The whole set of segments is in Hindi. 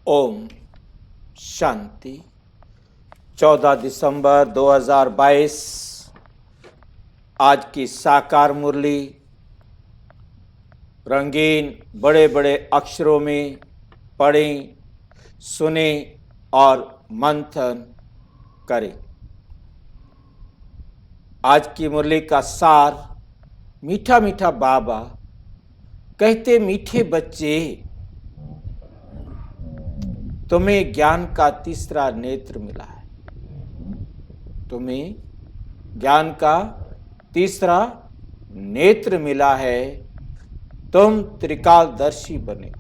ओम शांति। 14 दिसंबर 2022 आज की साकार मुरली रंगीन बड़े बड़े अक्षरों में पढ़ें, सुने और मंथन करें। आज की मुरली का सार, मीठा मीठा बाबा कहते, मीठे बच्चे तुम्हें ज्ञान का तीसरा नेत्र मिला है। तुम्हें ज्ञान का तीसरा नेत्र मिला है। तुम त्रिकालदर्शी बने।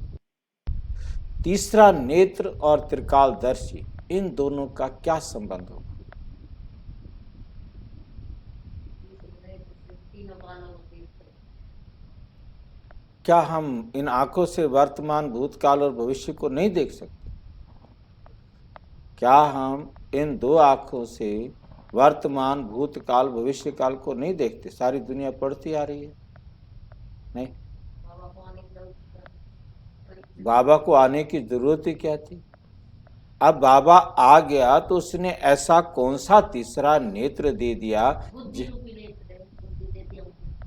तीसरा नेत्र और त्रिकालदर्शी, इन दोनों का क्या संबंध होगा? क्या हम इन आंखों से वर्तमान, भूतकाल और भविष्य को नहीं देख सकते? क्या हम इन दो आंखों से वर्तमान, भूतकाल, भविष्य काल को नहीं देखते? सारी दुनिया पढ़ती आ रही है। नहीं, बाबा को आने की जरूरत ही क्या थी? अब बाबा आ गया तो उसने ऐसा कौन सा तीसरा नेत्र दे दिया,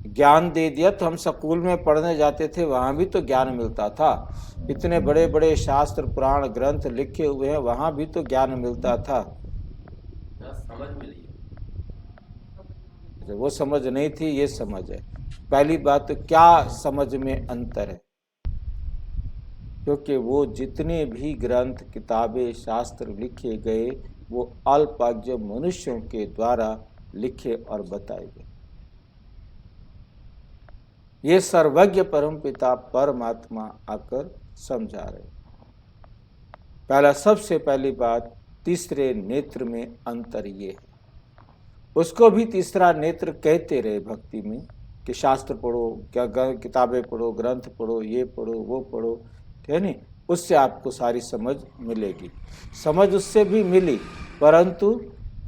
ज्ञान दे दिया। तो हम स्कूल में पढ़ने जाते थे, वहां भी तो ज्ञान मिलता था। इतने बड़े बड़े शास्त्र पुराण ग्रंथ लिखे हुए हैं, वहां भी तो ज्ञान मिलता था। समझ मिली, वो समझ नहीं थी, ये समझ है। पहली बात तो क्या समझ में अंतर है? क्योंकि वो जितने भी ग्रंथ, किताबें, शास्त्र लिखे गए, वो अल्पज्ञ मनुष्यों के द्वारा लिखे और बताए गए। ये सर्वज्ञ परमपिता परमात्मा आकर समझा रहे। पहला, सबसे पहली बात, तीसरे नेत्र में अंतर ये है। उसको भी तीसरा नेत्र कहते रहे भक्ति में कि शास्त्र पढ़ो, क्या किताबें पढ़ो, ग्रंथ पढ़ो, ये पढ़ो, वो पढ़ो, ठीक है नहीं? उससे आपको सारी समझ मिलेगी। समझ उससे भी मिली, परंतु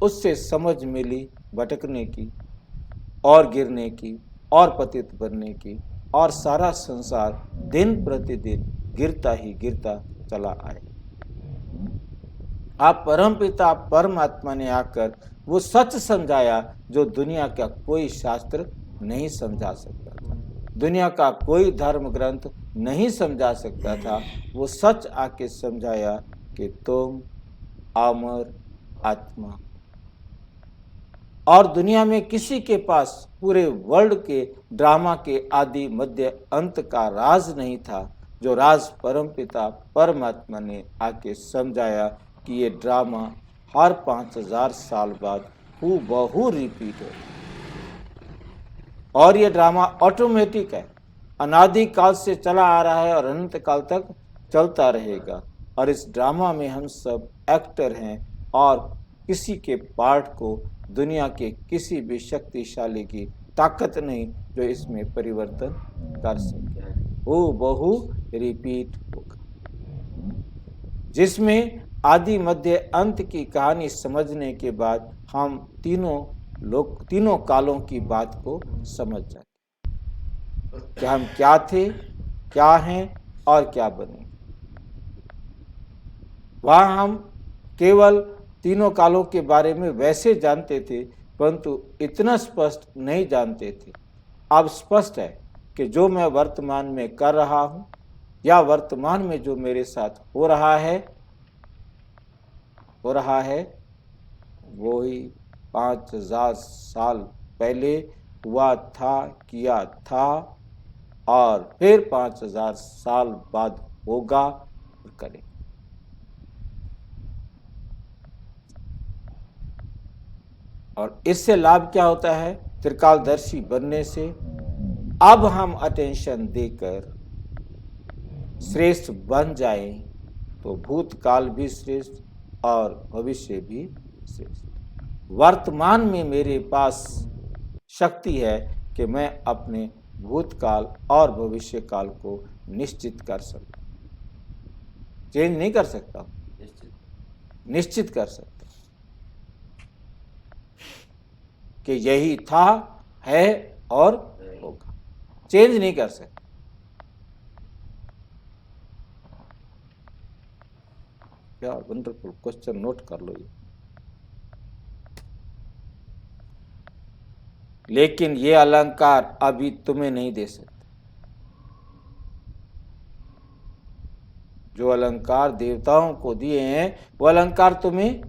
उससे समझ मिली भटकने की और गिरने की और पतित बनने की, और सारा संसार दिन प्रतिदिन गिरता ही गिरता चला आए। आप परमपिता परमात्मा ने आकर वो सच समझाया जो दुनिया का कोई शास्त्र नहीं समझा सकता था, दुनिया का कोई धर्म ग्रंथ नहीं समझा सकता था। वो सच आके समझाया कि तुम अमर आत्मा, और दुनिया में किसी के पास पूरे वर्ल्ड के ड्रामा के आदि मध्य अंत का राज नहीं था, जो राज परमपिता परमात्मा ने आके समझाया कि ये ड्रामा हर 5000 साल बाद हूबहू रिपीट हो, और ये ड्रामा ऑटोमेटिक है, अनादि काल से चला आ रहा है और अनंत काल तक चलता रहेगा। और इस ड्रामा में हम सब एक्टर हैं, और किसी के पार्ट को दुनिया के किसी भी शक्तिशाली की ताकत नहीं जो इसमें परिवर्तन कर सके। हूबहू रिपीट होगा, जिसमें आदि मध्य अंत की कहानी समझने के बाद हम तीनों कालों की बात को समझ जाते कि हम क्या थे, क्या हैं और क्या बने। वहां हम केवल तीनों कालों के बारे में वैसे जानते थे, परंतु इतना स्पष्ट नहीं जानते थे। अब स्पष्ट है कि जो मैं वर्तमान में कर रहा हूं, या वर्तमान में जो मेरे साथ हो रहा है वो ही 5000 साल पहले हुआ था, किया था, और फिर 5000 साल बाद होगा और करें। और इससे लाभ क्या होता है? त्रिकालदर्शी बनने से अब हम अटेंशन देकर श्रेष्ठ बन जाएं तो भूतकाल भी श्रेष्ठ और भविष्य भी श्रेष्ठ। वर्तमान में मेरे पास शक्ति है कि मैं अपने भूतकाल और भविष्य काल को निश्चित कर सकता, चेंज नहीं कर सकता, निश्चित कर सकता कि यही था, है और होगा। चेंज नहीं कर सकता। क्या वंडरफुल क्वेश्चन, नोट कर लो ये। लेकिन ये अलंकार अभी तुम्हें नहीं दे सकते। जो अलंकार देवताओं को दिए हैं वो अलंकार तुम्हें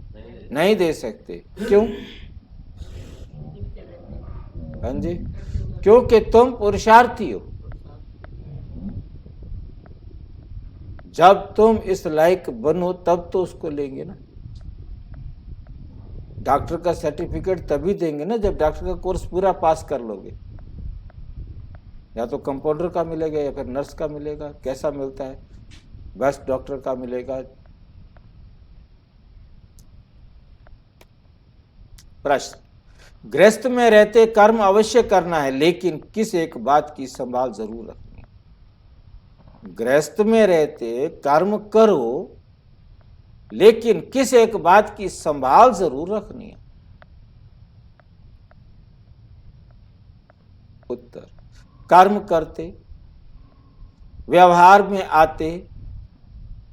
नहीं दे सकते। क्यों? हाँ जी, क्योंकि तुम पुरुषार्थी हो। जब तुम इस लायक बनो तब तो उसको लेंगे ना। डॉक्टर का सर्टिफिकेट तभी देंगे ना जब डॉक्टर का कोर्स पूरा पास कर लोगे। या तो कंपाउंडर का मिलेगा या फिर नर्स का मिलेगा, कैसा मिलता है, बेस्ट डॉक्टर का मिलेगा। प्रश्न, गृहस्थ में रहते कर्म अवश्य करना है, लेकिन किस एक बात की संभाल जरूर रखनी है। गृहस्थ में रहते कर्म करो, लेकिन किस एक बात की संभाल जरूर रखनी है। उत्तर, कर्म करते, व्यवहार में आते,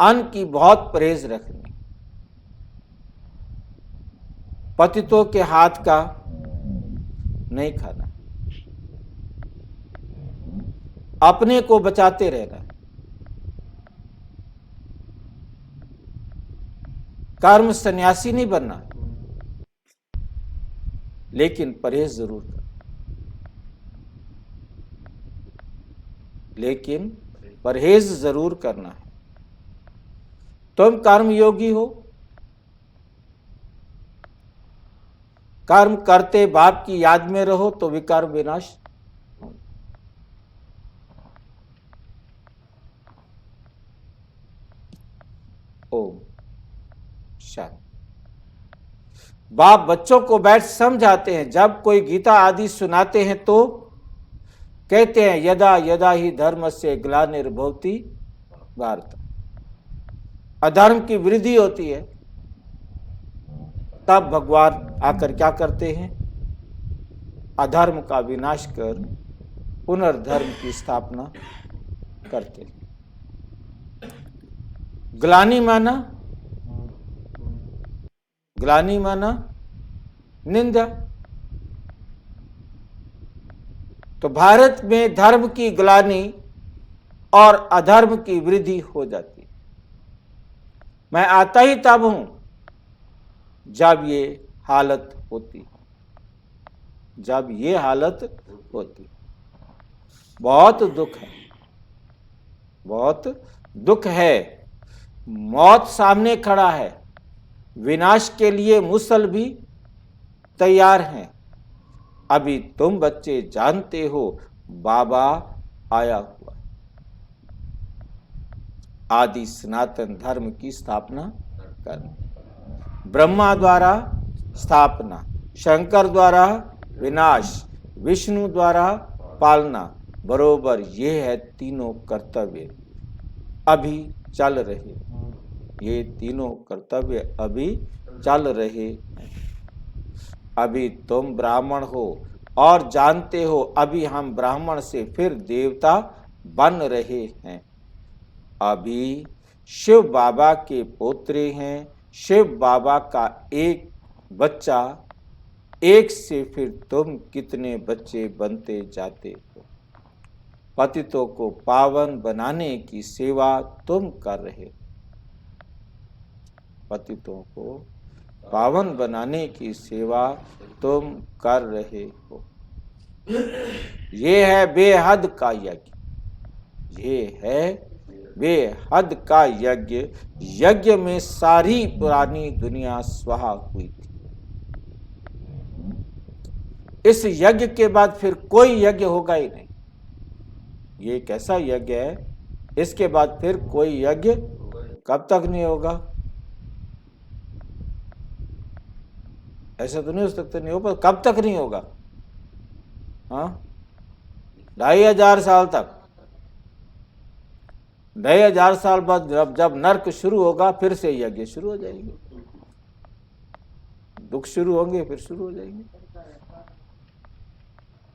अन्न की बहुत परहेज रखनी। पतितों के हाथ का नहीं खाना, अपने को बचाते रहना। कर्म सन्यासी नहीं बनना, लेकिन परहेज जरूर करना। लेकिन परहेज जरूर करना है। तुम कर्मयोगी हो, कर्म करते बाप की याद में रहो तो विकार विनाश। ओम शांति। बाप बच्चों को बैठ समझाते हैं। जब कोई गीता आदि सुनाते हैं तो कहते हैं यदा यदा ही धर्म से ग्लानिर्भवति भारत। अधर्म की वृद्धि होती है तब भगवान आकर क्या करते हैं? अधर्म का विनाश कर पुनर्धर्म की स्थापना करते हैं। ग्लानि माना, ग्लानि माना निंदा। तो भारत में धर्म की ग्लानि और अधर्म की वृद्धि हो जाती है। मैं आता ही तब हूं जब ये हालत होती, जब ये हालत होती। बहुत दुख है, बहुत दुख है। मौत सामने खड़ा है, विनाश के लिए मुसल भी तैयार हैं। अभी तुम बच्चे जानते हो बाबा आया हुआ, आदि सनातन धर्म की स्थापना करना। ब्रह्मा द्वारा स्थापना, शंकर द्वारा विनाश, विष्णु द्वारा पालना, बरोबर ये है तीनों कर्तव्य अभी चल रहे। ये तीनों कर्तव्य अभी चल रहे हैं। अभी तुम ब्राह्मण हो और जानते हो अभी हम ब्राह्मण से फिर देवता बन रहे हैं। अभी शिव बाबा के पोत्रे हैं। शिव बाबा का एक बच्चा, एक से फिर तुम कितने बच्चे बनते जाते हो। पतितों को पावन बनाने की सेवा तुम कर रहे हो। पतितों को पावन बनाने की सेवा तुम कर रहे हो। ये है बेहद का यज्ञ, ये है बेहद का यज्ञ। यज्ञ में सारी पुरानी दुनिया स्वाहा हुई थी। इस यज्ञ के बाद फिर कोई यज्ञ होगा ही नहीं। ये एक ऐसा यज्ञ है, इसके बाद फिर कोई यज्ञ कब तक नहीं होगा? ऐसा तो नहीं हो सकता, नहीं हो, पर कब तक नहीं होगा? हाँ, 2500 साल तक। 2500 साल बाद जब नर्क शुरू होगा फिर से यज्ञ शुरू हो जाएंगे, दुख शुरू होंगे, फिर शुरू हो जाएंगे।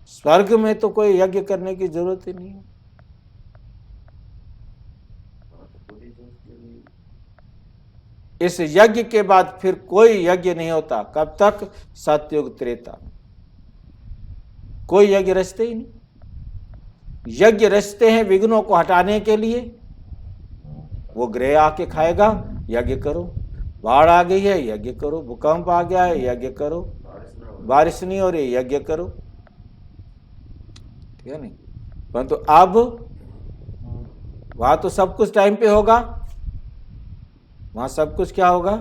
स्वर्ग में तो कोई यज्ञ करने की जरूरत ही नहीं है। इस यज्ञ के बाद फिर कोई यज्ञ नहीं होता। कब तक? सतयुग त्रेता। कोई यज्ञ रचते ही नहीं। यज्ञ रचते हैं विघ्नों को हटाने के लिए। वो ग्रह आके खाएगा, यज्ञ करो। बाढ़ आ गई है, यज्ञ करो। भूकंप आ गया है, यज्ञ करो। बारिश नहीं हो रही, यज्ञ करो। ठीक है नहीं? परंतु अब वहां तो सब कुछ टाइम पे होगा। वहां सब कुछ क्या होगा?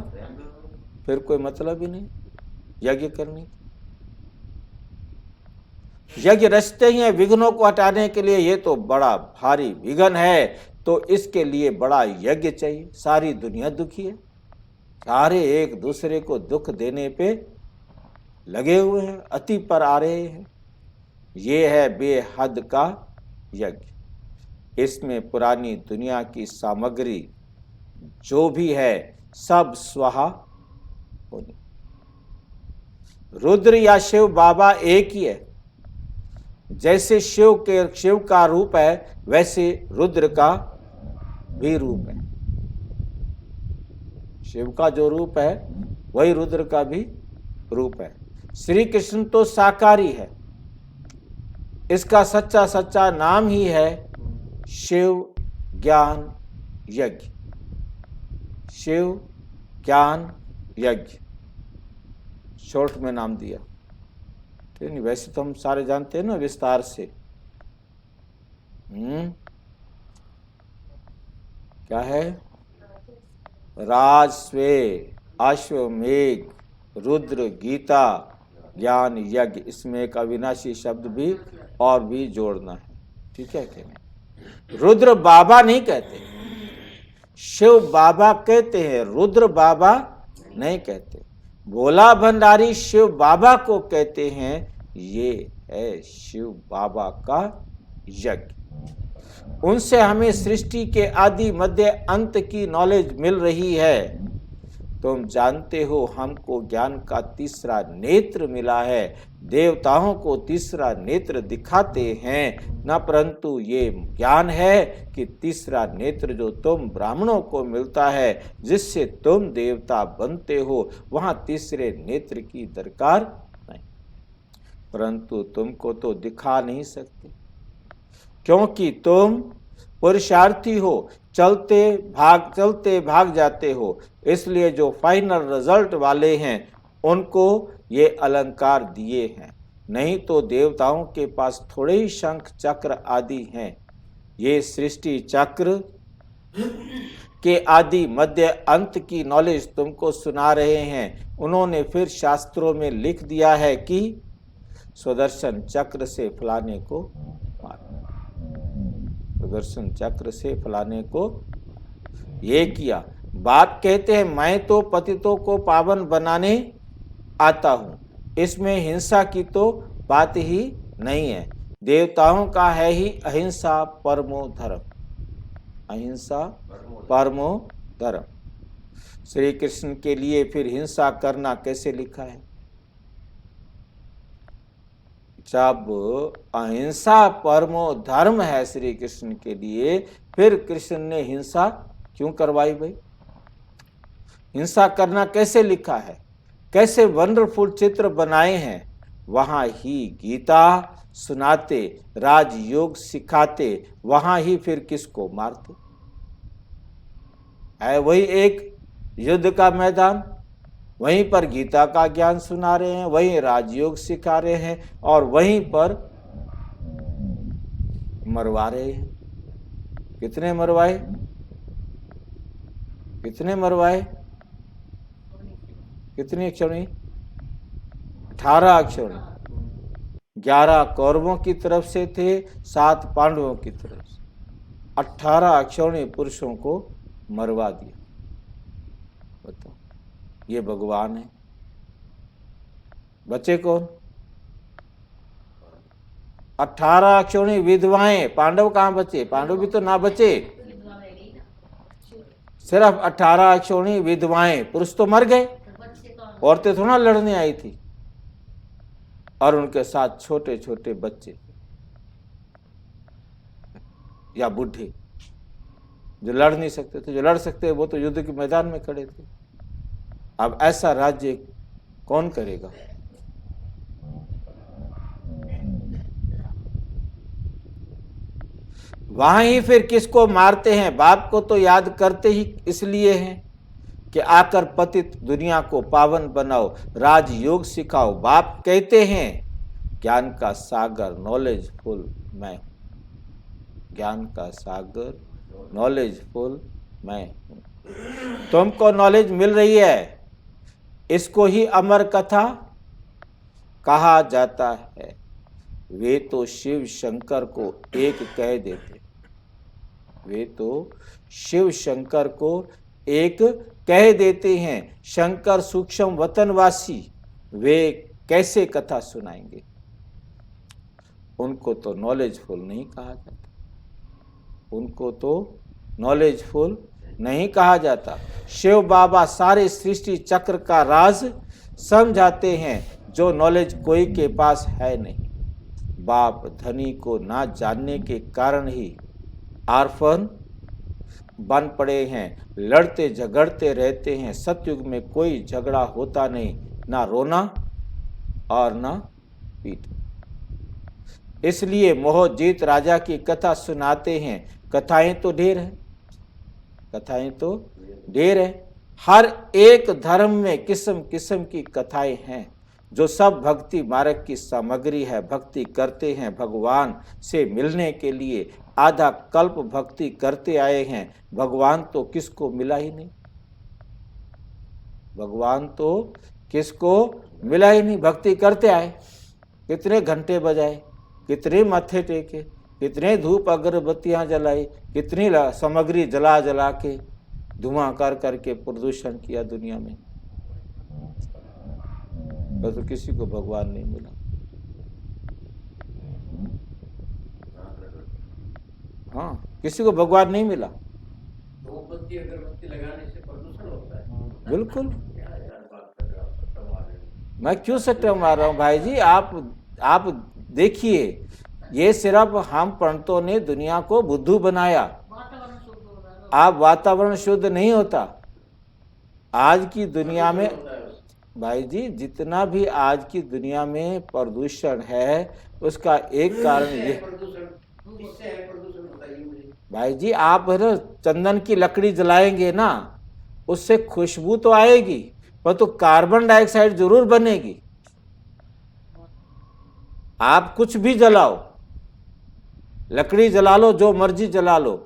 फिर कोई मतलब ही नहीं यज्ञ करने की। यज्ञ रचते ही हैं विघ्नों को हटाने के लिए। ये तो बड़ा भारी विघ्न है, तो इसके लिए बड़ा यज्ञ चाहिए। सारी दुनिया दुखी है, सारे एक दूसरे को दुख देने पे लगे हुए हैं, अति पर आ रहे हैं। ये है बेहद का यज्ञ। इसमें पुरानी दुनिया की सामग्री जो भी है सब स्वाहा होनी। रुद्र या शिव बाबा एक ही है। जैसे शिव का रूप है, वैसे रुद्र का भी रूप है। शिव का जो रूप है वही रुद्र का भी रूप है। श्री कृष्ण तो साकारी है। इसका सच्चा सच्चा नाम ही है शिव ज्ञान यज्ञ। शिव ज्ञान यज्ञ शॉर्ट में नाम दिया। ठीक नहीं? वैसे तो हम सारे जानते हैं ना विस्तार से। क्या है? राजस्वे, अश्वमेघ, रुद्र, गीता, ज्ञान यज्ञ। इसमें एक अविनाशी शब्द भी और भी जोड़ना है। ठीक है कि नहीं? रुद्र बाबा नहीं कहते, शिव बाबा कहते हैं, रुद्र बाबा नहीं कहते। भोला भंडारी शिव बाबा को कहते हैं। ये है शिव बाबा का यज्ञ। उनसे हमें सृष्टि के आदि मध्य अंत की नॉलेज मिल रही है। तुम जानते हो हमको ज्ञान का तीसरा नेत्र मिला है। देवताओं को तीसरा नेत्र दिखाते हैं न, परंतु ये ज्ञान है कि तीसरा नेत्र जो तुम ब्राह्मणों को मिलता है, जिससे तुम देवता बनते हो, वहां तीसरे नेत्र की दरकार नहीं। परंतु तुमको तो दिखा नहीं सकते, क्योंकि तुम पुरुषार्थी हो, चलते भाग जाते हो। इसलिए जो फाइनल रिजल्ट वाले हैं उनको ये अलंकार दिए हैं। नहीं तो देवताओं के पास थोड़े ही शंख चक्र आदि हैं। ये सृष्टि चक्र के आदि मध्य अंत की नॉलेज तुमको सुना रहे हैं। उन्होंने फिर शास्त्रों में लिख दिया है कि सुदर्शन चक्र से फलाने को मारो, सुदर्शन चक्र से फलाने को ये किया। बाप कहते हैं मैं तो पतितों को पावन बनाने आता हूं, इसमें हिंसा की तो बात ही नहीं है। देवताओं का है ही अहिंसा परमो धर्म, अहिंसा परमो धर्म। श्री कृष्ण के लिए फिर हिंसा करना कैसे लिखा है? जब अहिंसा परमो धर्म है श्री कृष्ण के लिए, फिर कृष्ण ने हिंसा क्यों करवाई भाई? हिंसा करना कैसे लिखा है? कैसे वंडरफुल चित्र बनाए हैं। वहां ही गीता सुनाते, राजयोग सिखाते, वहां ही फिर किसको मारते। है वही एक युद्ध का मैदान, वहीं पर गीता का ज्ञान सुना रहे हैं, वहीं राजयोग सिखा रहे हैं और वहीं पर मरवा रहे हैं। कितने मरवाए? कितने मरवाए? कितनी अक्षौणी? 18 अक्षौणी। 11 कौरवों की तरफ से थे, 7 पांडवों की तरफ से। 18 अक्षौणी पुरुषों को मरवा दिया। बताओ, ये भगवान है। बचे कौन? 18 अक्षौणी विधवाएं। पांडव कहां बचे? पांडव भी तो ना बचे। सिर्फ 18 अक्षौणी विधवाएं, पुरुष तो मर गए। औरतें थोड़ा लड़ने आई थी, और उनके साथ छोटे छोटे बच्चे या बूढ़े जो लड़ नहीं सकते थे। जो लड़ सकते वो तो युद्ध के मैदान में खड़े थे। अब ऐसा राज्य कौन करेगा? वहां ही फिर किसको मारते हैं? बाप को तो याद करते ही इसलिए हैं कि आकर पतित दुनिया को पावन बनाओ, राजयोग सिखाओ। बाप कहते हैं ज्ञान का सागर नॉलेजफुल मैं हूं, ज्ञान का सागर नॉलेजफुल मैं हूं। तुमको नॉलेज मिल रही है, इसको ही अमर कथा कहा जाता है। वे तो शिव शंकर को एक कह देते, वे तो शिव शंकर को एक कह देते हैं। शंकर सूक्ष्म वतनवासी, वे कैसे कथा सुनाएंगे? उनको तो नॉलेजफुल नहीं कहा जाता, उनको तो नॉलेजफुल नहीं कहा जाता। शिव बाबा सारे सृष्टि चक्र का राज समझाते हैं, जो नॉलेज कोई के पास है नहीं। बाप धनी को ना जानने के कारण ही आर्फन बन पड़े हैं, लड़ते झगड़ते रहते हैं। सतयुग में कोई झगड़ा होता नहीं, ना रोना और ना पीट। इसलिए मोहजीत राजा की कथा सुनाते हैं। कथाएं तो ढेर है, कथाएं तो ढेर है। हर एक धर्म में किस्म किस्म की कथाएं हैं, जो सब भक्ति मार्ग की सामग्री है। भक्ति करते हैं भगवान से मिलने के लिए, आधा कल्प भक्ति करते आए हैं। भगवान तो किसको मिला ही नहीं, भगवान तो किसको मिला ही नहीं। भक्ति करते आए, कितने घंटे बजाए, कितने माथे टेके, कितने धूप अगरबत्तियां जलाई, कितनी सामग्री जला जला के धुआं कर करके प्रदूषण किया दुनिया में, तो किसी को भगवान नहीं मिला। हाँ, किसी को भगवान नहीं मिला। धूपबत्ती अगरबत्ती लगाने से प्रदूषण होता है? बिल्कुल। क्या यार बात कर रहे हो, आप सट्टा मार रहे हो। मैं क्यों सट्टा मार रहा हूँ भाई जी? आप देखिए, ये सिर्फ हम पंडितों ने दुनिया को बुद्धू बनाया। आप वातावरण शुद्ध नहीं होता आज की दुनिया में भाई जी। जितना भी आज की दुनिया में प्रदूषण है, उसका एक कारण ये भाई जी, आप चंदन की लकड़ी जलाएंगे ना, उससे खुशबू तो आएगी, पर तो कार्बन डाइऑक्साइड जरूर बनेगी। आप कुछ भी जलाओ, लकड़ी जला लो, जो मर्जी जला लो,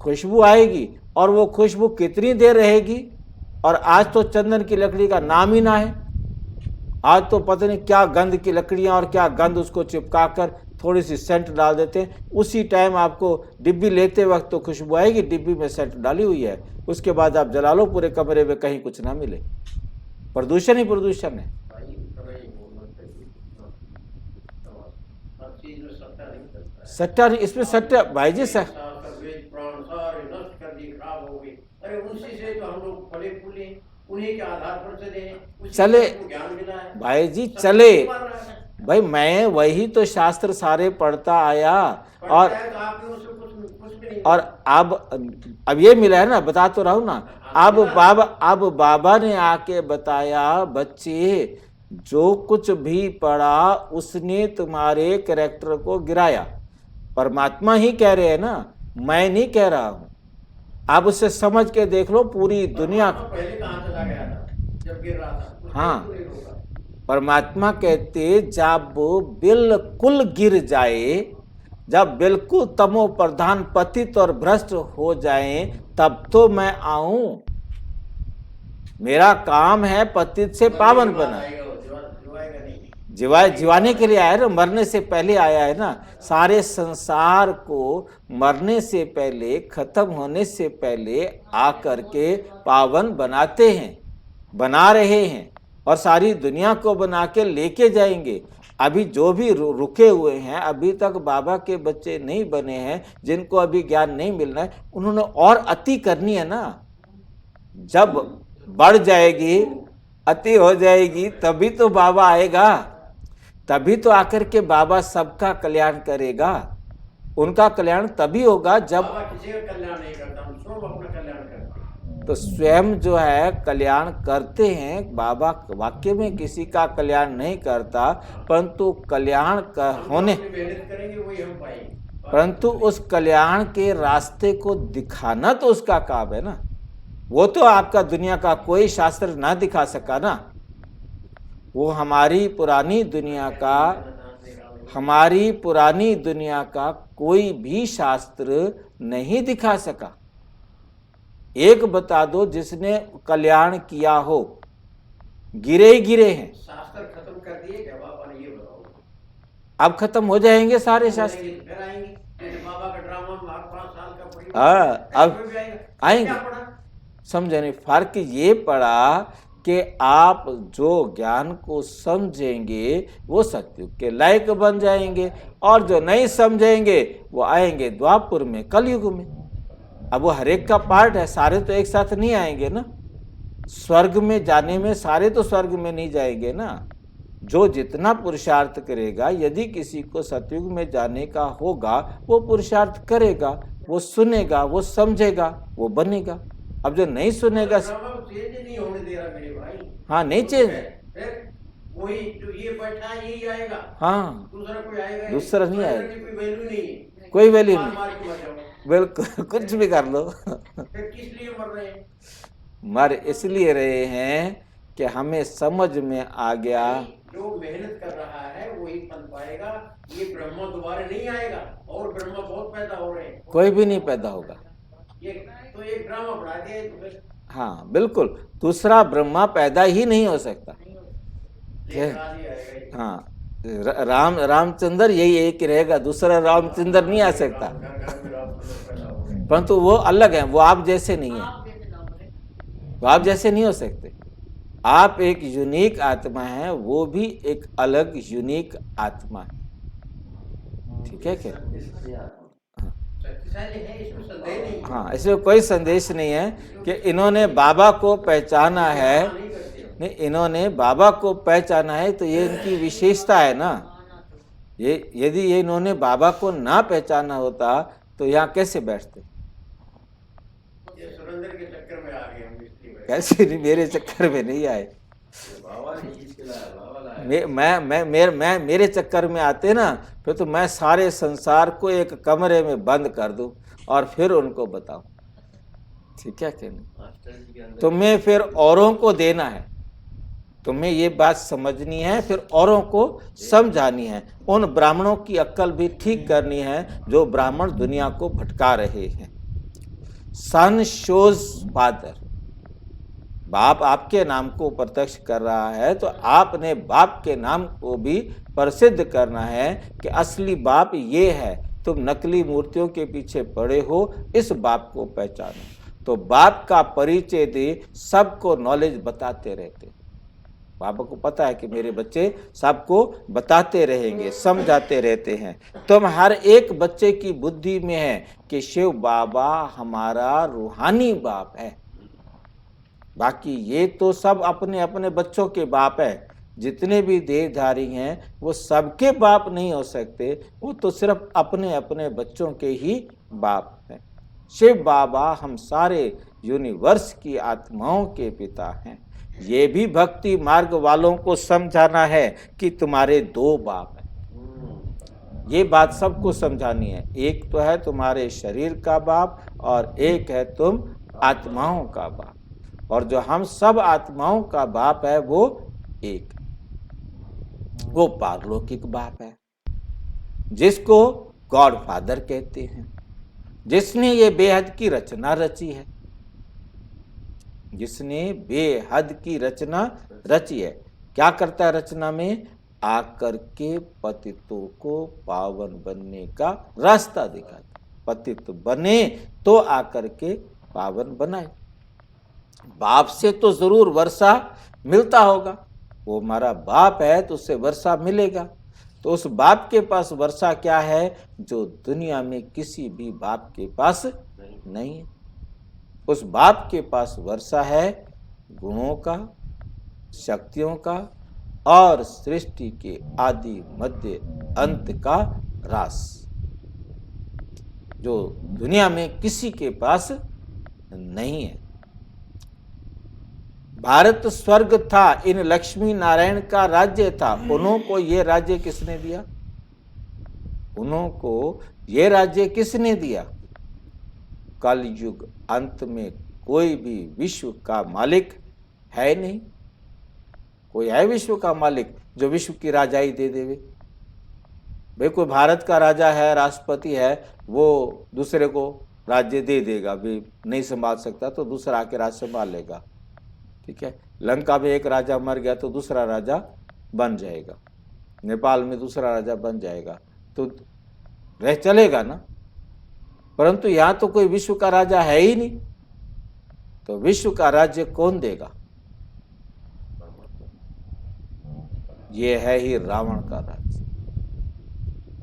खुशबू आएगी। और वो खुशबू कितनी देर रहेगी? और आज तो चंदन की लकड़ी का नाम ही ना है। आज तो पता नहीं क्या गंध की लकड़ियां और क्या गंध उसको चिपका कर थोड़ी सी सेंट डाल देते हैं। उसी टाइम आपको डिब्बी लेते वक्त तो खुशबू आएगी, डिब्बी में सेंट डाली हुई है। उसके बाद आप जला लो, पूरे कमरे में कहीं कुछ ना मिले। प्रदूषण ही प्रदूषण है। सट्टा नहीं, इसमें सट्टा भाई जी अरे उनसे से तो हम लोग फले फूले, उन्हीं के आधार पर चले, चले ज्ञान मिला है भाई जी, चले भाई। मैं वही तो शास्त्र सारे पढ़ता आया, और अब ये मिला है ना, बता तो रहा हूं ना। अब बाबा ने आके बताया, बच्चे जो कुछ भी पढ़ा उसने तुम्हारे कैरेक्टर को गिराया। परमात्मा ही कह रहे हैं ना, मैं नहीं कह रहा हूं। आप उससे समझ के देख लो, पूरी दुनिया पहले कहां चला गया था जब गिर रहा था? हाँ, परमात्मा कहते जब बिल्कुल गिर जाए, जब बिल्कुल तमो प्रधान पतित और भ्रष्ट हो जाए, तब तो मैं आऊं। मेरा काम है पतित से पावन बना। जिवाने के लिए आया ना, मरने से पहले आया है ना। सारे संसार को मरने से पहले, खत्म होने से पहले आकर के पावन बनाते हैं, बना रहे हैं, और सारी दुनिया को बना के लेके जाएंगे। अभी जो भी रुके हुए हैं, अभी तक बाबा के बच्चे नहीं बने हैं, जिनको अभी ज्ञान नहीं मिलना है, उन्होंने और अति करनी है ना। जब बढ़ जाएगी, अति हो जाएगी, तभी तो बाबा आएगा, तभी तो आकर के बाबा सबका कल्याण करेगा। उनका कल्याण तभी होगा जब बाबा किसी का कल्याण नहीं करता, हम सब अपना कल्याण करते हैं। तो स्वयं जो है कल्याण करते हैं। बाबा वाक्य में किसी का कल्याण नहीं करता, परंतु कल्याण होने, अपनी मेहनत करेंगे वही हम पाएंगे। परंतु उस कल्याण के रास्ते को दिखाना तो उसका काम है ना। वो तो आपका दुनिया का कोई शास्त्र ना दिखा सका ना। वो हमारी पुरानी दुनिया का कोई भी शास्त्र नहीं दिखा सका। एक बता दो जिसने कल्याण किया हो, गिरे ही गिरे हैं। शास्त्र खत्म कर दिए क्या बाबा ने, ये बताओ। अब खत्म हो जाएंगे सारे शास्त्र। फिर आएंगे जैसे बाबा का ड्रामा 5 साल का पड़ी, अब भी आएंगे। क्या पढ़ा? समझे नहीं? फर्क ये पड़ा कि आप जो ज्ञान को समझेंगे वो सत्युग के लायक बन जाएंगे, और जो नहीं समझेंगे वो आएंगे द्वापर में, कलयुग में। अब वो हर एक का पार्ट है, सारे तो एक साथ नहीं आएंगे ना। स्वर्ग में जाने में सारे तो स्वर्ग में नहीं जाएंगे ना। जो जितना पुरुषार्थ करेगा, यदि किसी को सतयुग में जाने का होगा वो पुरुषार्थ करेगा, वो सुनेगा, वो समझेगा, वो बनेगा। अब जो नहीं सुनेगा, चेंज नहीं होने दे रहा मेरे भाई। हाँ नहीं चेंज, वही जो ये बैठा है यही आएगा, हाँ दूसरा कोई आएगा, दूसरा नहीं आएगा, कोई वैल्यू नहीं है, कोई वैल्यू नहीं, मार के मर जाओ। बिल्कुल कुछ भी कर लो। फिर किस लिए मर रहे हैं? मर इसलिए रहे हैं कि हमें समझ में आ गया। जो मेहनत कर रहा है वही फल पाएगा। ये ब्रह्मा दोबारा नहीं आएगा, और ब्रह्मा बहुत पैदा हो रहे हैं। कोई भी नहीं पैदा होगा। ये तो एक ड्रामा बढ़ा दिया तो फिर। हाँ बिल्कुल, दूसरा ब्रह्मा पैदा ही नहीं हो सकता। हाँ, रामचंद्र यही एक रहेगा, दूसरा रामचंद्र नहीं आ सकता। परंतु वो अलग है, वो आप जैसे नहीं है, वो आप जैसे नहीं हो सकते। आप एक यूनिक आत्मा है, वो भी एक अलग यूनिक आत्मा है। ठीक है क्या? हाँ, इसमें कोई संदेश नहीं है कि इन्होंने बाबा को पहचाना है। नहीं, इन्होंने बाबा को पहचाना है तो ये इनकी विशेषता है ना। ये यदि ये इन्होंने बाबा को ना पहचाना होता तो यहाँ कैसे बैठते? सुरेंद्र के चक्कर में आ गए हम, इसलिए कैसे नहीं, मेरे चक्कर में नहीं आए। बाबा ने खींच के लाया, बाबा लाया। मैं मेरे चक्कर में आते ना, फिर तो मैं सारे संसार को एक कमरे में बंद कर दूं और फिर उनको बताऊं। ठीक है कि नहीं? तुम्हें फिर औरों को देना है, तुम्हें ये बात समझनी है, फिर औरों को समझानी है। उन ब्राह्मणों की अक्ल भी ठीक करनी है जो ब्राह्मण दुनिया को भटका रहे हैं। सन शोज फादर, बाप आपके नाम को प्रत्यक्ष कर रहा है तो आपने बाप के नाम को भी प्रसिद्ध करना है कि असली बाप ये है, तुम नकली मूर्तियों के पीछे पड़े हो, इस बाप को पहचानो। तो बाप का परिचय दे, सबको नॉलेज बताते रहते। बाबा को पता है कि मेरे बच्चे सबको बताते रहेंगे, समझाते रहते हैं। तुम हर एक बच्चे की बुद्धि में है कि शिव बाबा हमारा रूहानी बाप है। बाकी ये तो सब अपने अपने बच्चों के बाप है। जितने भी देहधारी हैं वो सबके बाप नहीं हो सकते, वो तो सिर्फ अपने अपने बच्चों के ही बाप हैं। शिव बाबा हम सारे यूनिवर्स की आत्माओं के पिता हैं। ये भी भक्ति मार्ग वालों को समझाना है कि तुम्हारे दो बाप हैं। ये बात सबको समझानी है। एक तो है तुम्हारे शरीर का बाप और एक है तुम आत्माओं का बाप। और जो हम सब आत्माओं का बाप है वो एक, वो पारलौकिक बाप है जिसको गॉड फादर कहते हैं, जिसने ये बेहद की रचना रची है, जिसने बेहद की रचना रची है। क्या करता है रचना में? आकर के पतितों को पावन बनने का रास्ता दिखाता। पतित बने तो आकर के पावन बनाए। बाप से तो जरूर वर्षा मिलता होगा, वो हमारा बाप है तो उससे वर्षा मिलेगा। तो उस बाप के पास वर्षा क्या है जो दुनिया में किसी भी बाप के पास नहीं है। उस बाप के पास वर्षा है गुणों का, शक्तियों का और सृष्टि के आदि मध्य अंत का रास, जो दुनिया में किसी के पास नहीं है। भारत स्वर्ग था, इन लक्ष्मी नारायण का राज्य था। उन्होंने ये राज्य किसने दिया? उन्होंने ये राज्य किसने दिया? कलयुग अंत में कोई भी विश्व का मालिक है नहीं। कोई है विश्व का मालिक जो विश्व की राजाई दे देवे? भाई कोई भारत का राजा है, राष्ट्रपति है, वो दूसरे को राज्य दे देगा, भी नहीं संभाल सकता तो दूसरा आके राज संभाल लेगा। ठीक है, लंका में एक राजा मर गया तो दूसरा राजा बन जाएगा, नेपाल में दूसरा राजा बन जाएगा, तो रह चलेगा ना। परंतु यहां तो कोई विश्व का राजा है ही नहीं, तो विश्व का राज्य कौन देगा? ये है ही रावण का राज्य।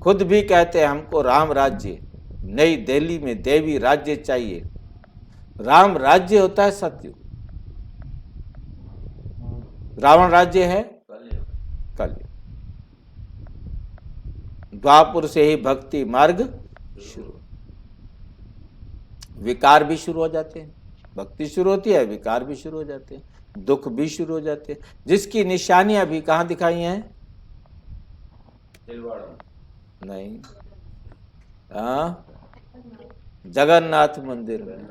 खुद भी कहते हैं हमको राम राज्य, नई दिल्ली में देवी राज्य चाहिए। राम राज्य होता है सत्युग, रावण राज्य है कलयुग। द्वापुर से ही भक्ति मार्ग शुरू, विकार भी शुरू हो जाते हैं। भक्ति शुरू होती है, विकार भी शुरू हो जाते हैं, दुख भी शुरू हो जाते हैं, जिसकी निशानियां भी कहां दिखाई हैं? नहीं, जगन्नाथ मंदिर में,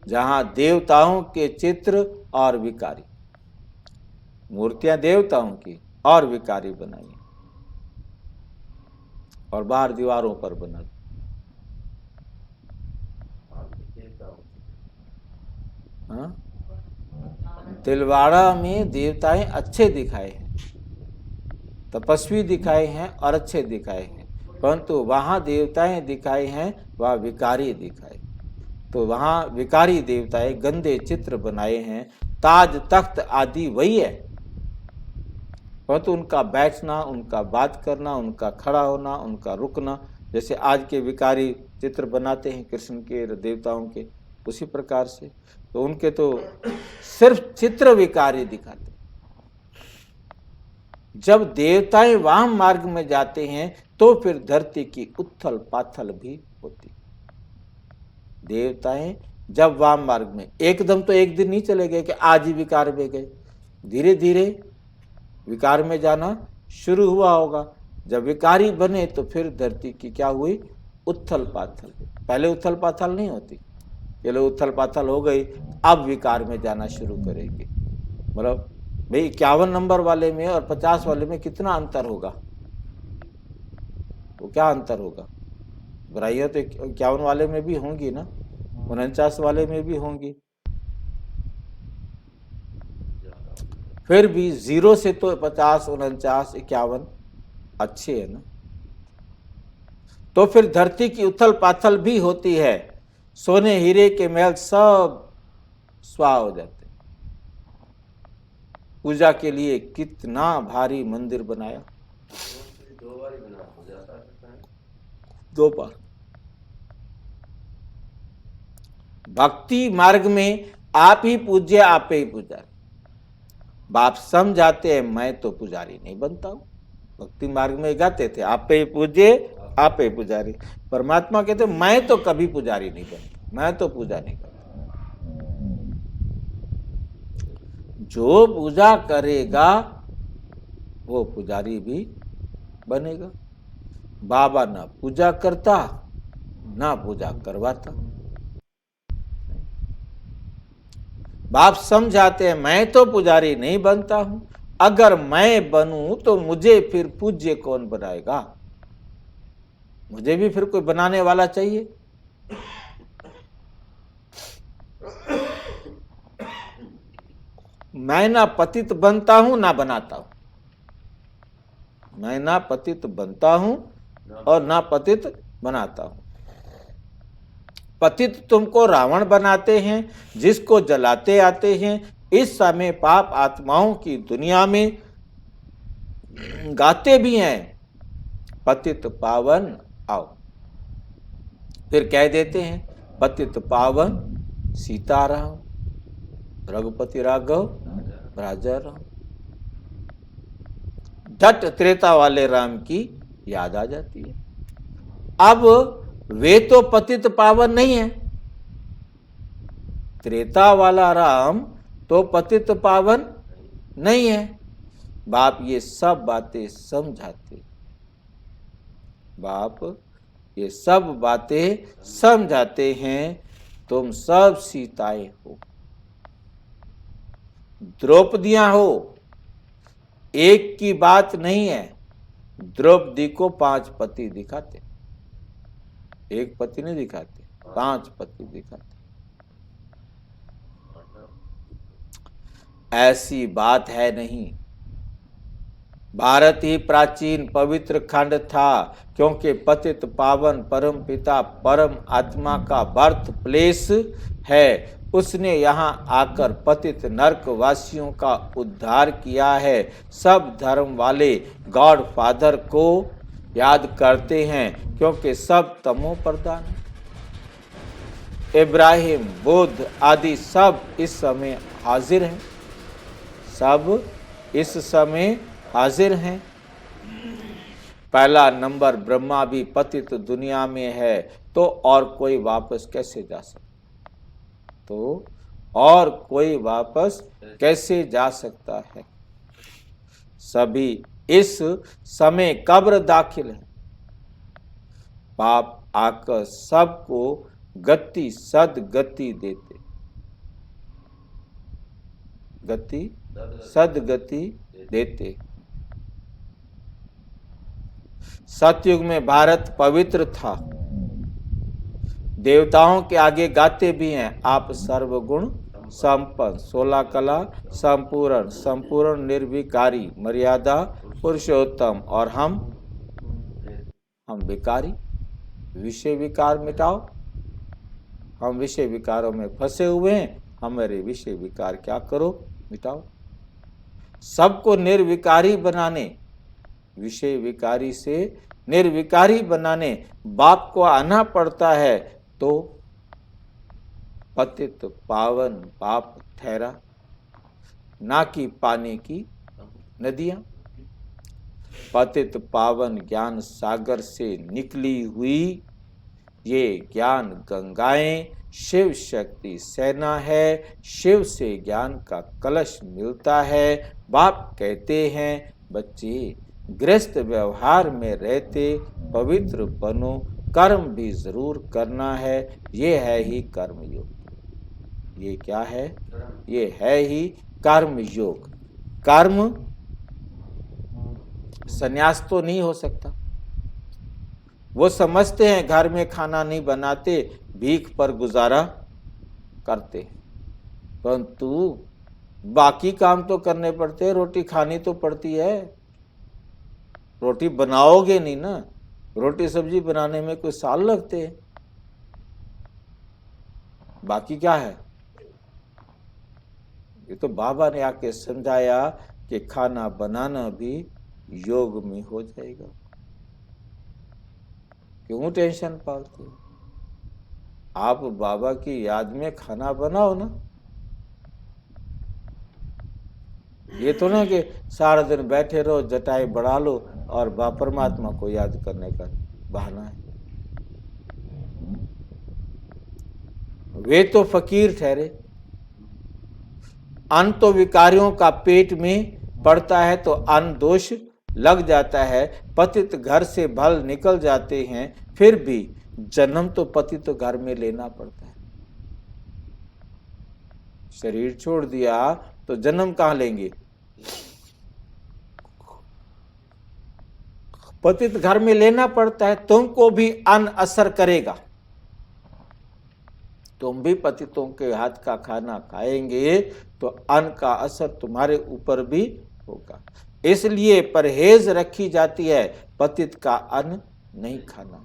जहां देवताओं के चित्र और विकारी मूर्तियां देवताओं की और विकारी बनाई और बाहर दीवारों पर बना। तिलवाड़ा में देवताएं अच्छे दिखाए हैं, तपस्वी दिखाए हैं और अच्छे दिखाए हैं, परंतु वहां देवताएं दिखाए हैं वह विकारी दिखाए। तो वहां विकारी देवताएं गंदे चित्र बनाए हैं, ताज तख्त आदि वही है, परंतु उनका बैठना, उनका बात करना, उनका खड़ा होना, उनका रुकना, जैसे आज के विकारी चित्र बनाते हैं कृष्ण के, देवताओं के, उसी प्रकार से तो उनके तो सिर्फ चित्र विकारी दिखाते। जब देवताएं वाम मार्ग में जाते हैं तो फिर धरती की उथल पाथल भी होती। देवताएं जब वाम मार्ग में, एकदम तो एक दिन नहीं चले गए कि आज ही विकार में गए, धीरे धीरे विकार में जाना शुरू हुआ होगा। जब विकारी बने तो फिर धरती की क्या हुई? उथल पाथल। पहले उथल पाथल नहीं होती, चलो उथल पाथल हो गई, अब विकार में जाना शुरू करेंगे। मतलब भाई 51 नंबर वाले में और 50 वाले में कितना अंतर होगा? वो क्या अंतर होगा? बुराइयां तो 51 वाले में भी होंगी ना, 49 वाले में भी होंगी। फिर भी 0 से तो 50, 49, 51 अच्छे है ना। तो फिर धरती की उथल पाथल भी होती है, सोने हीरे के महल सब स्वाह हो जाते। पूजा के लिए कितना भारी मंदिर बनाया, 2 बार। भक्ति मार्ग में आप ही पूज्य, आप ही पुजारी। बाप समझाते हैं मैं तो पुजारी नहीं बनता हूं। भक्ति मार्ग में गाते थे आप ही पूज्य, आप ही पुजारी। परमात्मा कहते मैं तो कभी पुजारी नहीं बनता, मैं तो पूजा नहीं करता। जो पूजा करेगा वो पुजारी भी बनेगा। बाबा ना पूजा करता ना पूजा करवाता। बाप समझाते हैं मैं तो पुजारी नहीं बनता हूं, अगर मैं बनूं तो मुझे फिर पूज्य कौन बनाएगा? मुझे भी फिर कोई बनाने वाला चाहिए। मैं ना पतित बनता हूं ना बनाता हूं, मैं ना पतित बनता हूं और ना पतित बनाता हूं। पतित तुमको रावण बनाते हैं, जिसको जलाते आते हैं। इस समय पाप आत्माओं की दुनिया में गाते भी हैं पतित पावन आओ, फिर कह देते हैं पतित पावन सीताराम, रघुपति राघव राजा राम। झट त्रेता वाले राम की याद आ जाती है। अब वे तो पतित पावन नहीं है, त्रेता वाला राम तो पतित पावन नहीं है। बाप ये सब बातें समझाते, बाप ये सब बातें समझाते हैं। तुम सब सीताएं हो, द्रौपदियां हो, एक की बात नहीं है। द्रौपदी को 5 पति दिखाते, एक पति नहीं दिखाते, 5 पति दिखाते। ऐसी बात है नहीं। भारत ही प्राचीन पवित्र खंड था, क्योंकि पतित पावन परम पिता परम आत्मा का बर्थ प्लेस है। उसने यहाँ आकर पतित नरक वासियों का उद्धार किया है। सब धर्म वाले गॉड फादर को याद करते हैं, क्योंकि सब तमो प्रधान है। इब्राहिम, बुद्ध आदि सब इस समय हाजिर हैं, सब इस समय हाजिर हैं। पहला नंबर ब्रह्मा भी पतित दुनिया में है, तो और कोई वापस कैसे जा सकता? तो और कोई वापस कैसे जा सकता है? सभी इस समय कब्र दाखिल है। बाप आकर सबको गति सदगति देते, गति सदगति देते। सतयुग में भारत पवित्र था, देवताओं के आगे गाते भी हैं, आप सर्वगुण संपन्न, 16 कला संपूर्ण, संपूर्ण निर्विकारी, मर्यादा पुरुषोत्तम, और हम विकारी। विषय विकार मिटाओ। हम विषय विकारों में फंसे हुए हैं, हमारे विषय विकार क्या करो, मिटाओ। सबको निर्विकारी बनाने, विषय विकारी से निर्विकारी बनाने बाप को आना पड़ता है। तो पतित पावन बाप ठहरा, ना कि पानी की नदियां। पतित पावन ज्ञान सागर से निकली हुई ये ज्ञान गंगाएं शिव शक्ति सेना है। शिव से ज्ञान का कलश मिलता है। बाप कहते हैं, बच्चे गृहस्थ व्यवहार में रहते पवित्र बनो, कर्म भी जरूर करना है। ये है ही कर्म योग। ये क्या है? ये है ही कर्म योग। कर्म संन्यास तो नहीं हो सकता। वो समझते हैं घर में खाना नहीं बनाते, भीख पर गुजारा करते, परंतु बाकी काम तो करने पड़ते हैं। रोटी खानी तो पड़ती है। रोटी बनाओगे नहीं ना, रोटी सब्जी बनाने में कोई साल लगते हैं। बाकी क्या है? ये तो बाबा ने आके समझाया कि खाना बनाना भी योग में हो जाएगा। क्यों टेंशन पालते हो? आप बाबा की याद में खाना बनाओ ना। ये तो ना कि सारा दिन बैठे रहो, जटाई बढ़ा लो और परमात्मा को याद करने का बहाना है। वे तो फकीर ठहरे। अन्न तो विकारियों का पेट में पड़ता है तो अन्न दोष लग जाता है। पतित घर से भल निकल जाते हैं, फिर भी जन्म तो पति तो घर में लेना पड़ता है। शरीर छोड़ दिया तो जन्म कहां लेंगे? पतित घर में लेना पड़ता है। तुमको भी अन्न असर करेगा, तुम भी पतितों के हाथ का खाना खाएंगे तो अन्न का असर तुम्हारे ऊपर भी होगा। इसलिए परहेज रखी जाती है, पतित का अन्न नहीं खाना।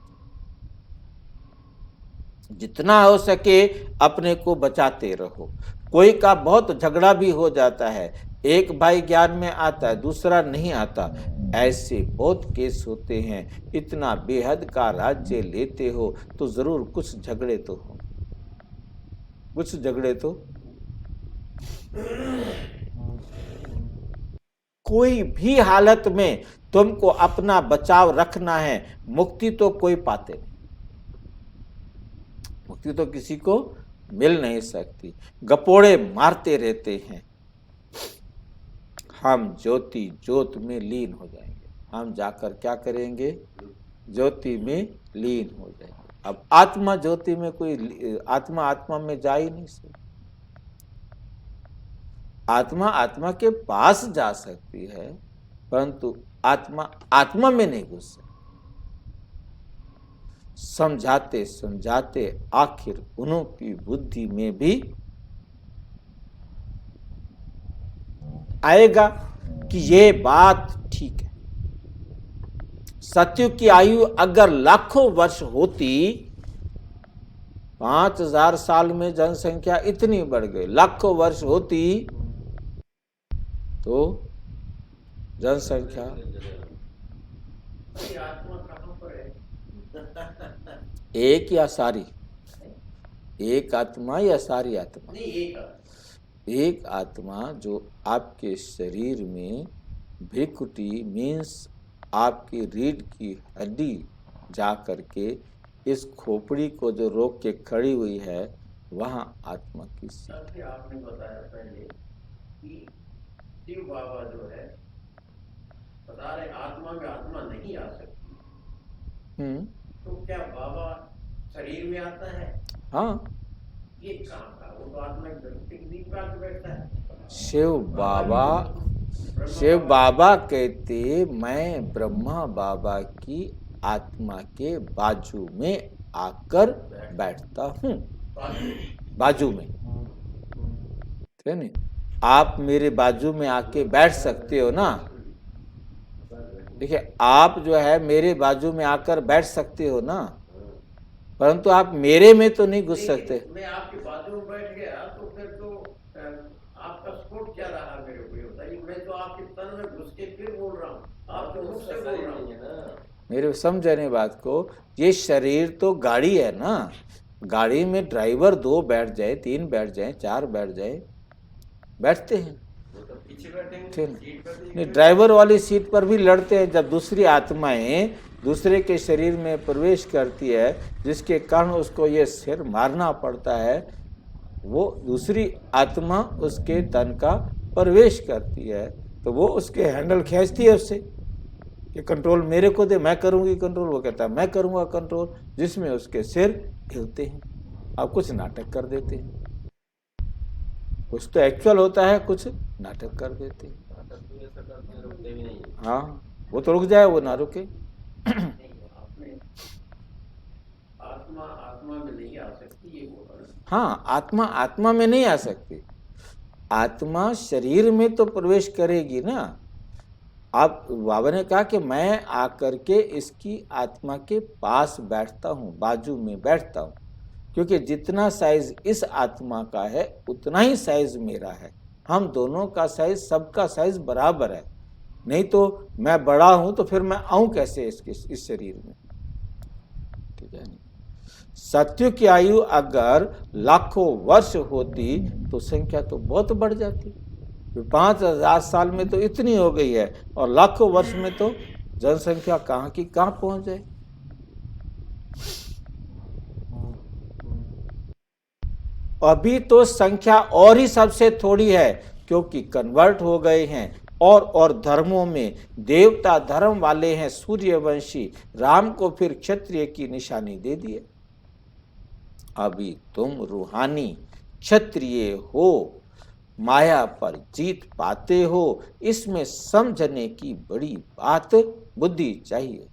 जितना हो सके अपने को बचाते रहो। कोई का बहुत झगड़ा भी हो जाता है, एक भाई ज्ञान में आता है, दूसरा नहीं आता। ऐसे बहुत केस होते हैं। इतना बेहद का राज्य लेते हो तो जरूर कुछ झगड़े तो हो, कुछ झगड़े तो। कोई भी हालत में तुमको अपना बचाव रखना है। मुक्ति तो कोई पाते नहीं, मुक्ति तो किसी को मिल नहीं सकती, गपोड़े मारते रहते हैं। हम ज्योति ज्योत में लीन हो जाएंगे। हम जाकर क्या करेंगे? ज्योति में लीन हो जाएंगे। अब आत्मा ज्योति में कोई आत्मा आत्मा में जा ही नहीं सकती। आत्मा आत्मा के पास जा सकती है, परंतु आत्मा आत्मा में नहीं घुस सकती। समझाते समझाते आखिर उन्हों की बुद्धि में भी आएगा कि ये बात ठीक है। सतयुग की आयु अगर लाखों वर्ष होती, 5000 साल में जनसंख्या इतनी बढ़ गई, लाखों वर्ष होती तो जनसंख्या आत्मा कहाँ पर है? एक या सारी? एक आत्मा या सारी आत्मा? नहीं, एक आत्मा जो आपके शरीर में भ्रिकुटी मीन्स आपकी रीढ़ की हड्डी जा करके इस खोपड़ी को जो रोक के खड़ी हुई है, वहां आत्मा की सीट। आपने बताया पहले कि शिव बाबा जो है बता रहे आत्मा में आत्मा नहीं आ सकती। तो क्या बाबा शरीर में आता है? हाँ, ये कहाँ का? वो तो आत्मा के बीच में आके बैठता है। शिव बाबा कहते मैं ब्रह्मा बाबा की आत्मा के बाजू में आकर बैठता हूँ। बाजू में, ठीक है? आप मेरे बाजू में आके बैठ सकते हो ना। देखिए, आप जो है मेरे बाजू में आकर बैठ सकते हो ना, परंतु आप मेरे में तो नहीं घुस सकते। मैं आपके बाजू में बैठ गया तो फिर तो आपका सपोर्ट क्या रहा मेरे को ये बताइए। मैं तो आपके तन में घुस के फिर बोल रहा हूँ, आप तो मुझसे बोल रहा हूँ। मेरे समझने बात को, ये शरीर तो गाड़ी है ना। गाड़ी में ड्राइवर 2 बैठ जाए, 3 बैठ जाए, 4 बैठ जाए, बैठते हैं। नहीं, ड्राइवर वाली सीट पर भी लड़ते हैं। जब दूसरी आत्माएं दूसरे के शरीर में प्रवेश करती है, जिसके कारण उसको ये सिर मारना पड़ता है, वो दूसरी आत्मा उसके तन का प्रवेश करती है, तो वो उसके हैंडल खींचती है उससे कि कंट्रोल मेरे को दे, मैं करूंगी कंट्रोल। वो कहता है मैं करूंगा कंट्रोल, जिसमें उसके सिर हिलते हैं। अब कुछ नाटक कर देते हैं, कुछ तो एक्चुअल होता है, कुछ नाटक कर देते हैं। हाँ, वो तो रुक जाए, वो ना रुके। आत्मा आत्मा में नहीं आ सकती, ये बोल रहा है। हाँ, आत्मा आत्मा में नहीं आ सकती। आत्मा शरीर में तो प्रवेश करेगी ना। अब बाबा ने कहा कि मैं आकर के इसकी आत्मा के पास बैठता हूँ, बाजू में बैठता हूँ, क्योंकि जितना साइज इस आत्मा का है उतना ही साइज मेरा है। हम दोनों का साइज, सबका साइज बराबर है। नहीं तो मैं बड़ा हूं तो फिर मैं आऊं कैसे इस शरीर में? ठीक है। सतयुग की आयु अगर लाखों वर्ष होती तो संख्या तो बहुत बढ़ जाती। 5000 साल में तो इतनी हो गई है, और लाखों वर्ष में तो जनसंख्या कहाँ की कहाँ पहुंच जाए। अभी तो संख्या और ही सबसे थोड़ी है, क्योंकि कन्वर्ट हो गए हैं और धर्मों में देवता धर्म वाले हैं सूर्यवंशी, राम को फिर क्षत्रिय की निशानी दे दिए। अभी तुम रूहानी क्षत्रिय हो, माया पर जीत पाते हो, इसमें समझने की बड़ी बात बुद्धि चाहिए।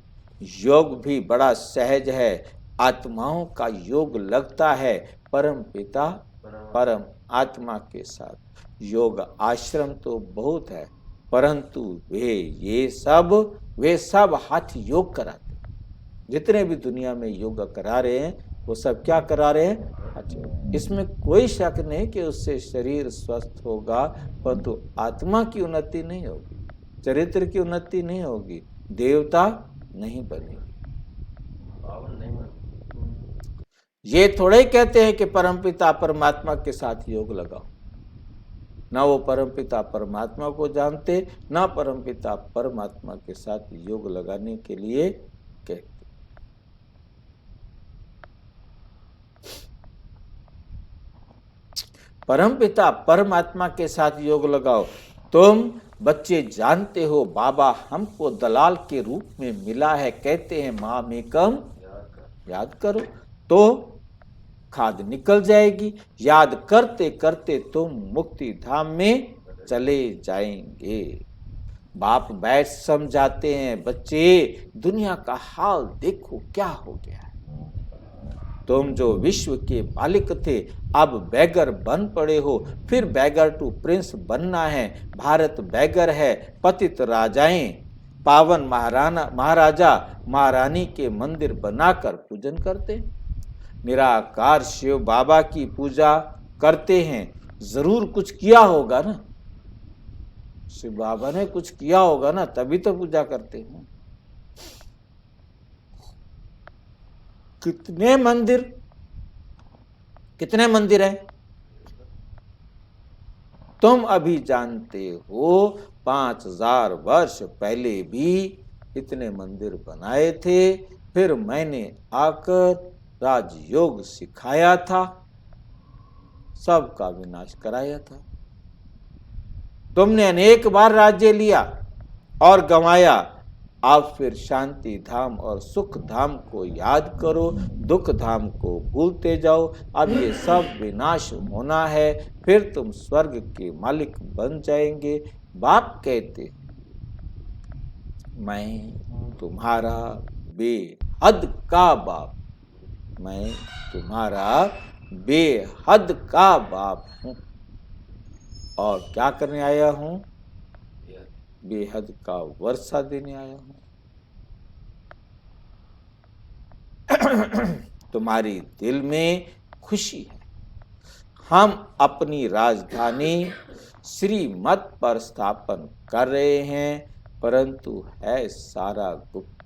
योग भी बड़ा सहज है, आत्माओं का योग लगता है परम पिता परम आत्मा के साथ। योग आश्रम तो बहुत है, परंतु वे सब हाथ योग कराते। जितने भी दुनिया में योग करा रहे हैं वो सब क्या करा रहे हैं? इसमें कोई शक नहीं कि उससे शरीर स्वस्थ होगा, परंतु आत्मा की उन्नति नहीं होगी, चरित्र की उन्नति नहीं होगी, देवता नहीं बनेगी। ये थोड़े कहते हैं कि परमपिता परमात्मा के साथ योग लगाओ। ना वो परमपिता परमात्मा को जानते, ना परमपिता परमात्मा के साथ योग लगाने के लिए कहते। परमपिता परमात्मा के साथ योग लगाओ। तुम बच्चे जानते हो बाबा हमको दलाल के रूप में मिला है, कहते हैं मामेकम याद करो, तो खाद निकल जाएगी। याद करते करते तुम मुक्ति धाम में चले जाएंगे। बाप बैठ समझाते हैं, बच्चे दुनिया का हाल देखो क्या हो गया है। तुम जो विश्व के मालिक थे अब बैगर बन पड़े हो, फिर बैगर टू प्रिंस बनना है। भारत बैगर है, पतित राजाएं पावन महाराजा महारानी के मंदिर बनाकर पूजन करते हैं। निराकार शिव बाबा की पूजा करते हैं, जरूर कुछ किया होगा ना, शिव बाबा ने कुछ किया होगा ना, तभी तो पूजा करते हैं। कितने मंदिर हैं? तुम अभी जानते हो 5000 वर्ष पहले भी इतने मंदिर बनाए थे, फिर मैंने आकर राजयोग सिखाया था, सबका विनाश कराया था। तुमने अनेक बार राज्य लिया और गंवाया, अब फिर शांति धाम और सुख धाम को याद करो, दुख धाम को भूलते जाओ। अब ये सब विनाश होना है, फिर तुम स्वर्ग के मालिक बन जाएंगे। बाप कहते, मैं तुम्हारा बेहद का बाप, मैं तुम्हारा बेहद का बाप हूं। और क्या करने आया हूं? बेहद का वर्षा देने आया हूं। तुम्हारी दिल में खुशी है। हम अपनी राजधानी श्रीमत पर स्थापन कर रहे हैं, परंतु है सारा गुप्त,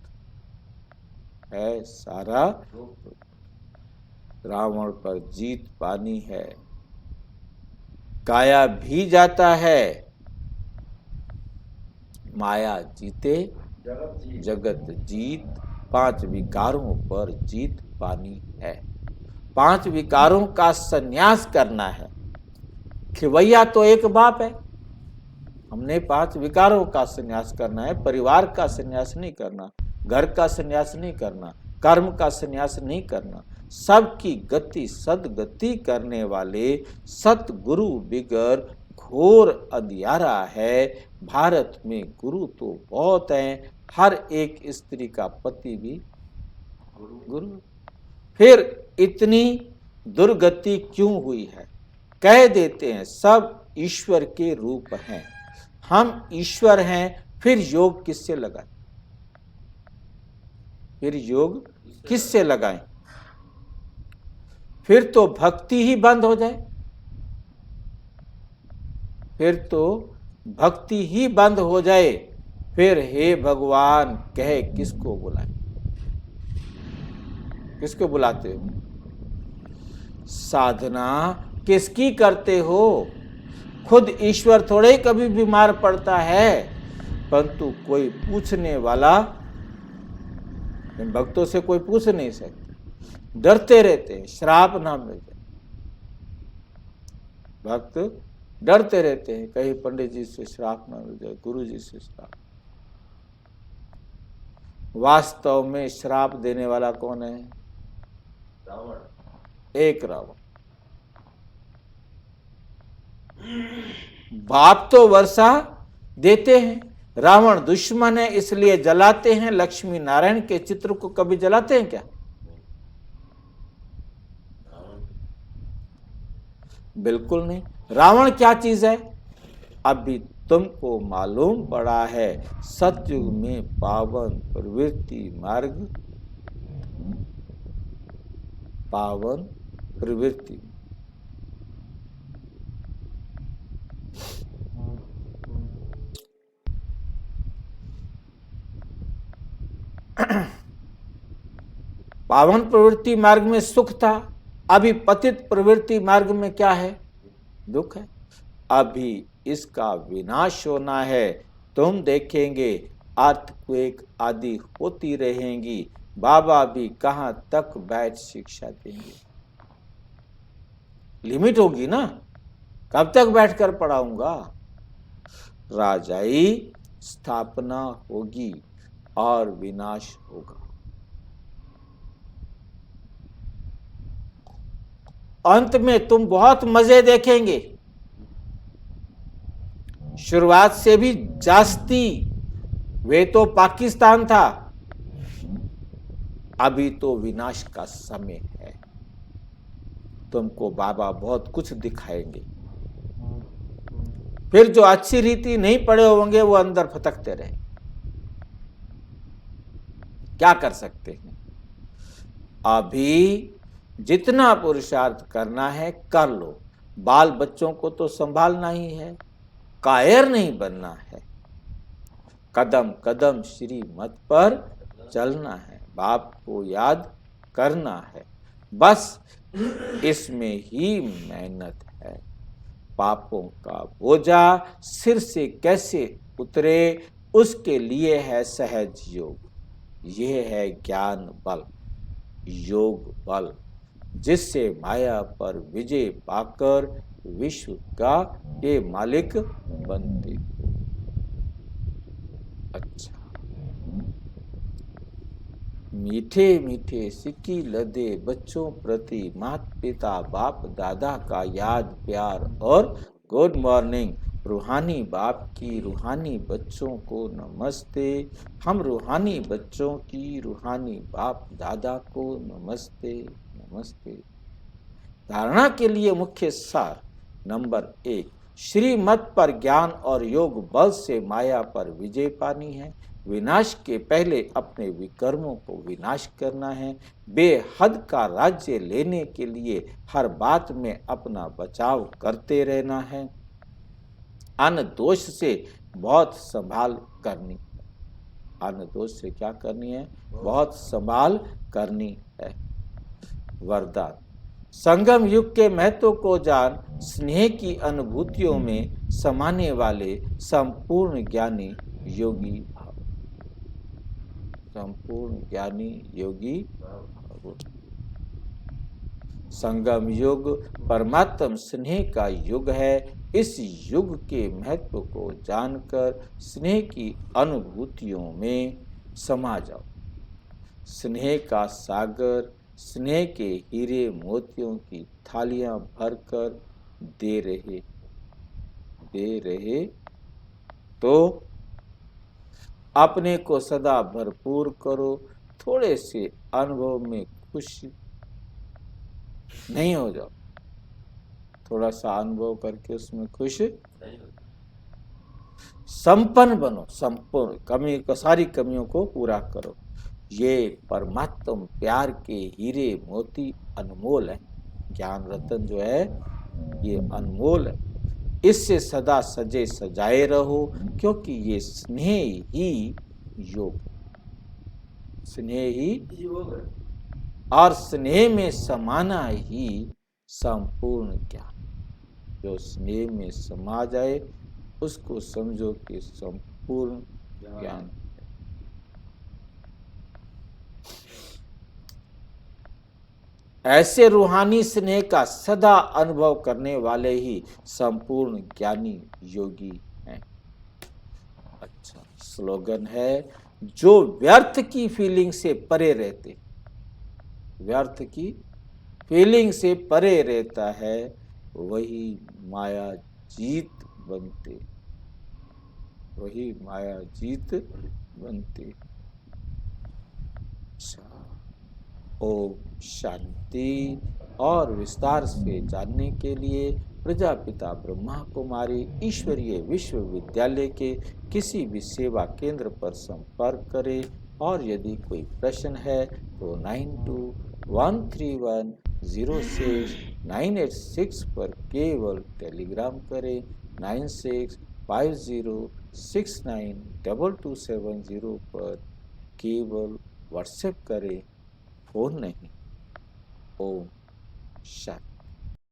है सारा गुप्त। रावण पर जीत पानी है, काया भी जाता है, माया जीते जगत जीत। 5 विकारों पर जीत पानी है। 5 विकारों का संन्यास करना है। खिवैया तो एक बाप है, हमने 5 विकारों का संन्यास करना है। परिवार का संन्यास नहीं करना, घर का संन्यास नहीं करना, कर्म का संन्यास नहीं करना। सबकी गति सदगति करने वाले सतगुरु बिगर घोर अंधियारा है। भारत में गुरु तो बहुत हैं, हर एक स्त्री का पति भी गुरु। फिर इतनी दुर्गति क्यों हुई है? कह देते हैं सब ईश्वर के रूप हैं, हम ईश्वर हैं, फिर योग किससे लगाएं? फिर योग किससे लगाएं? फिर तो भक्ति ही बंद हो जाए, फिर तो भक्ति ही बंद हो जाए। फिर हे भगवान कहे किसको बुलाए? किसको बुलाते हो? साधना किसकी करते हो? खुद ईश्वर थोड़े ही कभी बीमार पड़ता है, परंतु कोई पूछने वाला, इन भक्तों से कोई पूछ नहीं सकता, डरते रहते हैं श्राप ना मिल जाए। भक्त डरते रहते हैं कहीं पंडित जी से श्राप ना मिल जाए, गुरु जी से श्राप। वास्तव में श्राप देने वाला कौन है? रावण। एक रावण। बाप तो वर्षा देते हैं, रावण दुश्मन है इसलिए जलाते हैं। लक्ष्मी नारायण के चित्र को कभी जलाते हैं क्या? बिल्कुल नहीं। रावण क्या चीज है? अभी तुमको मालूम पड़ा है, सतयुग में पावन प्रवृत्ति मार्ग, पावन प्रवृत्ति। पावन प्रवृत्ति मार्ग में सुख था, अभी पतित प्रवृत्ति मार्ग में क्या है? दुख है। अभी इसका विनाश होना है। तुम देखेंगे अर्थक्वेक आदि होती रहेंगी। बाबा भी कहां तक बैठ शिक्षा देंगे? लिमिट होगी ना, कब तक बैठकर पढ़ाऊंगा? राजाई स्थापना होगी और विनाश होगा। अंत में तुम बहुत मजे देखेंगे। शुरुआत से भी जास्ती वे तो पाकिस्तान था, अभी तो विनाश का समय है। तुमको बाबा बहुत कुछ दिखाएंगे। फिर जो अच्छी रीति नहीं पढ़े होंगे वो अंदर फटकते रहे। क्या कर सकते हैं? अभी जितना पुरुषार्थ करना है कर लो। बाल बच्चों को तो संभालना ही है, कायर नहीं बनना है। कदम कदम श्री मत पर चलना है, बाप को याद करना है। बस इसमें ही मेहनत है। पापों का बोझा सिर से कैसे उतरे, उसके लिए है सहज योग। यह है ज्ञान बल, योग बल, जिससे माया पर विजय पाकर विश्व का ये मालिक बनते हो। अच्छा, मीठे मीठे सिक्की लदे बच्चों प्रति माता पिता बाप दादा का याद प्यार और गुड मॉर्निंग। रूहानी बाप की रूहानी बच्चों को नमस्ते। हम रूहानी बच्चों की रूहानी बाप दादा को नमस्ते नमस्ते। धारणा के लिए मुख्य सार नंबर 1, श्रीमत पर ज्ञान और योग बल से माया पर विजय पानी है। विनाश के पहले अपने विकर्मों को विनाश करना है। बेहद का राज्य लेने के लिए हर बात में अपना बचाव करते रहना है। अन्न दोष से बहुत संभाल करनी है। अन्न दोष से क्या करनी है? बहुत संभाल करनी है। वरदान, संगम युग के महत्व को जान, स्नेह की अनुभूतियों में समाने वाले संपूर्ण ज्ञानी योगी भाव। संपूर्ण ज्ञानी योगी भाव। संगम युग परमात्म स्नेह का युग है। इस युग के महत्व को जानकर स्नेह की अनुभूतियों में समा जाओ। स्नेह का सागर, स्नेह के हीरे मोतियों की थालियां भरकर दे रहे तो अपने को सदा भरपूर करो। थोड़े से अनुभव में खुश नहीं हो जाओ। थोड़ा सा अनुभव करके उसमें खुश संपन्न बनो। संपूर्ण कमी को, सारी कमियों को पूरा करो। ये परमात्म प्यार के हीरे मोती अनमोल है। ज्ञान रतन जो है ये अनमोल है। इससे सदा सजे सजाए रहो, क्योंकि ये स्नेह ही योग, स्नेह ही योग है। और स्नेह में समाना ही संपूर्ण ज्ञान। जो स्नेह में समा जाए उसको समझो कि संपूर्ण ज्ञान। ऐसे रूहानी स्नेह का सदा अनुभव करने वाले ही संपूर्ण ज्ञानी योगी हैं। अच्छा, स्लोगन है, जो व्यर्थ की फीलिंग से परे रहते, व्यर्थ की फीलिंग से परे रहता है, वही माया जीत बनते, वही माया जीत बनते। ओम शांति। और विस्तार से जानने के लिए प्रजापिता ब्रह्मा कुमारी ईश्वरीय विश्वविद्यालय के किसी भी सेवा केंद्र पर संपर्क करें। और यदि कोई प्रश्न है तो 9213106986 पर केवल टेलीग्राम करें। 9650692270 पर केवल व्हाट्सएप करें, फोन नहीं। ओम शांति।